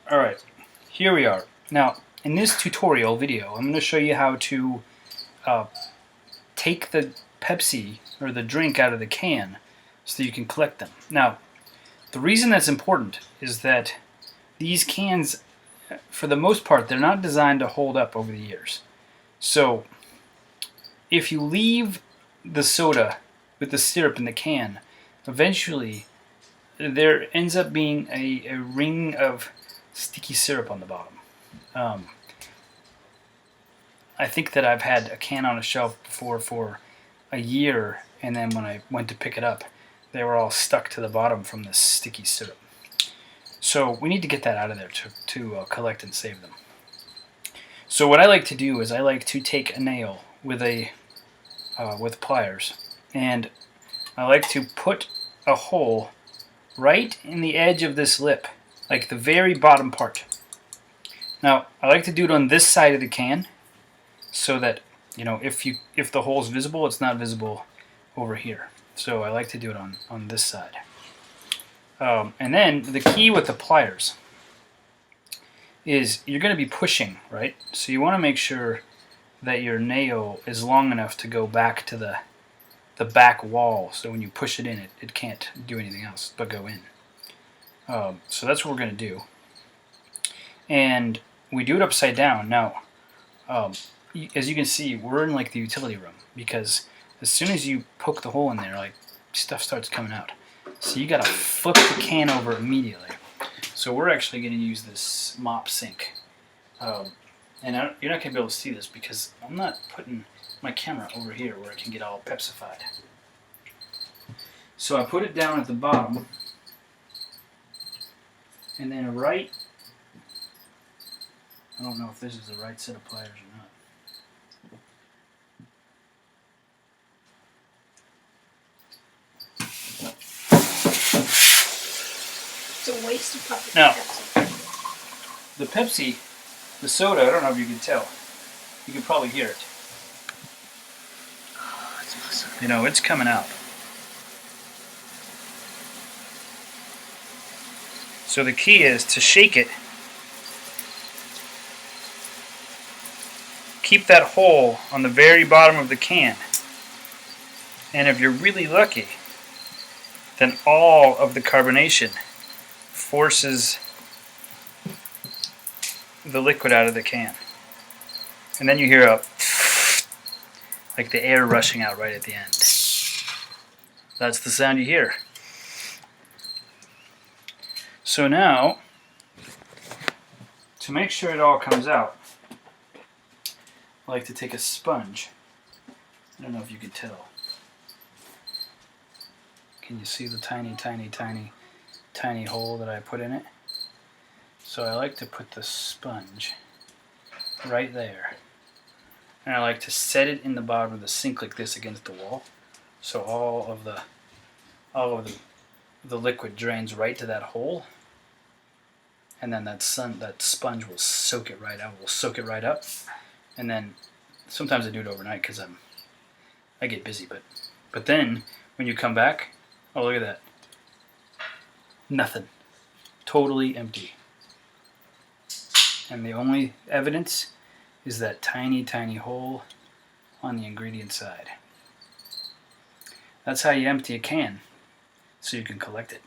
Alright, here we are. Now, in this tutorial video, I'm going to show you how to take the Pepsi or the drink out of the can so that you can collect them. Now, the reason that's important is that these cans, for the most part, they're not designed to hold up over the years. So, if you leave the soda with the syrup in the can, eventually there ends up being a ring of sticky syrup on the bottom. I think that I've had a can on a shelf before for a year, and then when I went to pick it up, they were all stuck to the bottom from the sticky syrup. So we need to get that out of there to collect and save them. So what I like to do is I like to take a nail with with pliers, and I like to put a hole right in the edge of this lip, like the very bottom part. Now, I like to do it on this side of the can so that, you know, if the hole is visible, it's not visible over here. So I like to do it on this side. And then the key with the pliers is you're going to be pushing, right? So you want to make sure that your nail is long enough to go back to the back wall, so when you push it in, it can't do anything else but go in. So that's what we're going to do. And we do it upside down. Now, as you can see, we're in like the utility room, because as soon as you poke the hole in there, like, stuff starts coming out. So you got to flip the can over immediately. So we're actually going to use this mop sink. And you're not going to be able to see this because I'm not putting my camera over here where it can get all Pepsified. So I put it down at the bottom, and then I don't know if this is the right set of pliers or not. It's a waste of puppet Now, Pepsi. The Pepsi, the soda, I don't know if you can tell. You can probably hear it. Oh, it's awesome. You know, it's coming out. So the key is to shake it. Keep that hole on the very bottom of the can. And if you're really lucky, then all of the carbonation forces the liquid out of the can. And then you hear a like the air rushing out right at the end. That's the sound you hear. So now, to make sure it all comes out, I like to take a sponge. I don't know if you can tell. Can you see the tiny, tiny, tiny, tiny hole that I put in it? So I like to put the sponge right there. And I like to set it in the bottom of the sink like this against the wall. So all of the liquid drains right to that hole. And then that sponge will soak it right out. Will soak it right up. And then sometimes I do it overnight because I get busy. But then when you come back, oh, look at that. Nothing. Totally empty. And the only evidence is that tiny, tiny hole on the ingredient side. That's how you empty a can, so you can collect it.